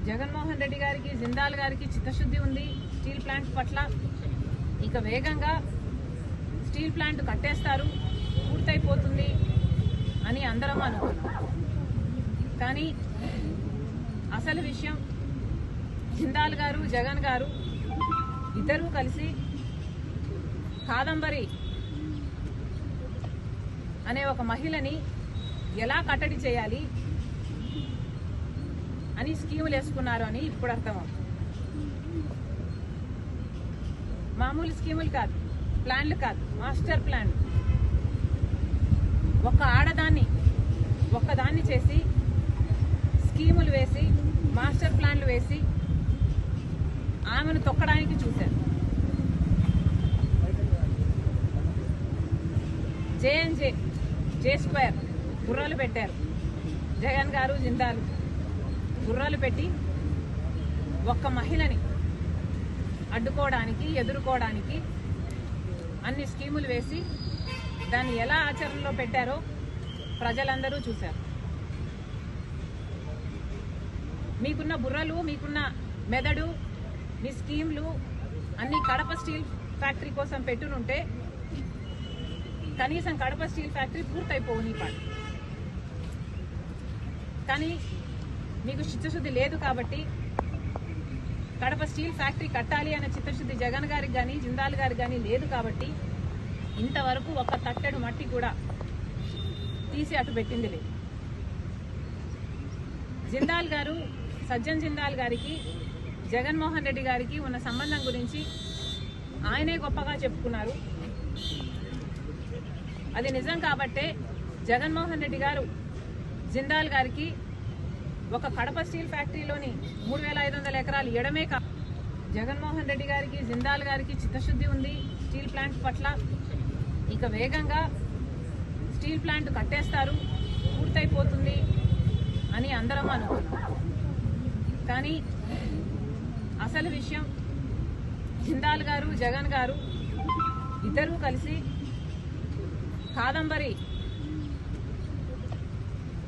జగన్మోహన్ రెడ్డి గారికి జిందాల్ గారికి చిత్తశుద్ధి ఉంది స్టీల్ ప్లాంట్ పట్ల. ఇక వేగంగా స్టీల్ ప్లాంట్ కట్టేస్తారు, పూర్తయిపోతుంది అని అందరం అనుకున్నాం. కానీ అసలు విషయం జిందాల్ గారు జగన్ గారు ఇద్దరూ కలిసి కాదంబరి అనే ఒక మహిళని ఎలా కట్టడి చేయాలి అని స్కీములు వేసుకున్నారు అని ఇప్పుడు అర్థమవుతుంది. మామూలు స్కీములు కాదు, ప్లాన్లు కాదు, మాస్టర్ ప్లాన్. ఒక ఆడదాన్ని ఒక్కదాన్ని చేసి స్కీములు వేసి మాస్టర్ ప్లాన్లు వేసి ఆమెను తొక్కడానికి చూశారు. J&J గుర్రాలు పెట్టారు. జగన్ గారు జిందాల్ గుర్రాలు పెట్టి ఒక్క మహిళని అడ్డుకోవడానికి ఎదుర్కోవడానికి అన్ని స్కీములు వేసి దాన్ని ఎలా ఆచరణలో పెట్టారో ప్రజలందరూ చూశారు. మీకున్న బుర్రలు, మీకున్న మెదడు, మీ స్కీమ్లు అన్ని కడప స్టీల్ ఫ్యాక్టరీ కోసం పెట్టునుంటే కనీసం కడప స్టీల్ ఫ్యాక్టరీ పూర్తయిపోవు నీ పాటు. కానీ మీకు చిత్తశుద్ధి లేదు కాబట్టి, కడప స్టీల్ ఫ్యాక్టరీ కట్టాలి అనే చిత్తశుద్ధి జగన్ గారికి కానీ జిందాల్ గారికి కానీ లేదు కాబట్టి ఇంతవరకు ఒక తట్టెడు మట్టి కూడా తీసి అటు పెట్టింది లేదు. జిందాల్ గారు, సజ్జన్ జిందాల్ గారికి జగన్మోహన్ రెడ్డి గారికి ఉన్న సంబంధం గురించి ఆయనే గొప్పగా చెప్పుకున్నారు. అది నిజం కాబట్టే జగన్మోహన్ రెడ్డి గారు జిందాల్ గారికి ఒక కడప స్టీల్ ఫ్యాక్టరీలోని 3500 ఎకరాలు ఇవ్వడమే కాదు, జగన్మోహన్ రెడ్డి గారికి జిందాల్ గారికి చిత్తశుద్ధి ఉంది స్టీల్ ప్లాంట్ పట్ల. ఇక వేగంగా స్టీల్ ప్లాంట్ కట్టేస్తారు, పూర్తయిపోతుంది అని అందరం అనుకున్నాం. కానీ అసలు విషయం జిందాల్ గారు జగన్ గారు ఇద్దరూ కలిసి కాదంబరి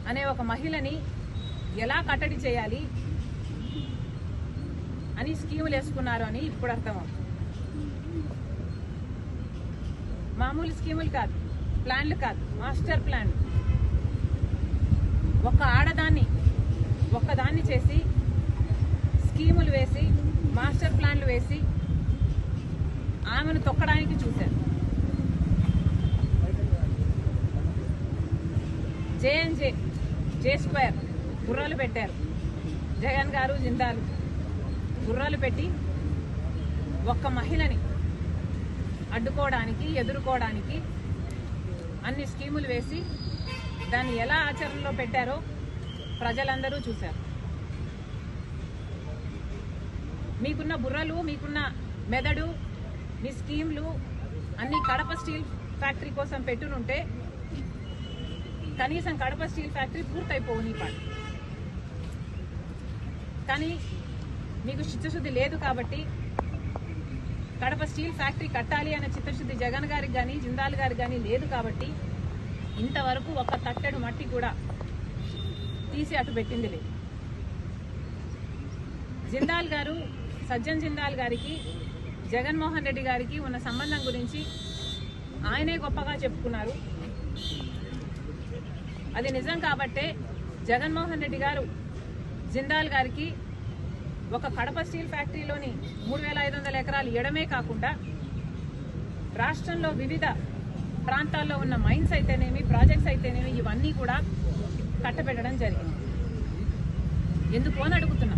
అనే ఒక మహిళని ఎలా కట్టడి చేయాలి అని స్కీములు వేసుకున్నారు అని ఇప్పుడు అర్థమవుతుంది. మామూలు స్కీములు కాదు, ప్లాన్లు కాదు, మాస్టర్ ప్లాన్. ఒక ఆడదాన్ని ఒక్కదాన్ని చేసి స్కీములు వేసి మాస్టర్ ప్లాన్లు వేసి ఆమెను తొక్కడానికి చూశారు. J&J గుర్రాలు పెట్టారు. జగన్ గారు జిందాల్ గుర్రాలు పెట్టి ఒక్క మహిళని అడ్డుకోవడానికి ఎదుర్కోవడానికి అన్ని స్కీములు వేసి దాన్ని ఎలా ఆచరణలో పెట్టారో ప్రజలందరూ చూశారు. మీకున్న బుర్రలు, మీకున్న మెదడు, మీ స్కీమ్లు అన్ని కడప స్టీల్ ఫ్యాక్టరీ కోసం పెట్టునుంటే కనీసం కడప స్టీల్ ఫ్యాక్టరీ పూర్తయిపోవు నీ పాటు. కానీ మీకు చిత్తశుద్ధి లేదు కాబట్టి, కడప స్టీల్ ఫ్యాక్టరీ కట్టాలి అనే చిత్తశుద్ధి జగన్ గారికి కానీ జిందాల్ గారికి కానీ లేదు కాబట్టి ఇంతవరకు ఒక తట్టెడు మట్టి కూడా తీసి అటు పెట్టింది లేదు. జిందాల్ గారు, సజ్జన్ జిందాల్ గారికి జగన్మోహన్ రెడ్డి గారికి ఉన్న సంబంధం గురించి ఆయనే గొప్పగా చెప్పుకున్నారు. అది నిజం కాబట్టే జగన్మోహన్ రెడ్డి గారు జిందాల్ గారికి ఒక కడప స్టీల్ ఫ్యాక్టరీలోని 3500 ఎకరాలు ఇవ్వడమే కాకుండా రాష్ట్రంలో వివిధ ప్రాంతాల్లో ఉన్న మైన్స్ అయితేనేమి, ప్రాజెక్ట్స్ అయితేనేమి ఇవన్నీ కూడా కట్టబెట్టడం జరిగింది. ఎందుకు అని అడుగుతున్నా.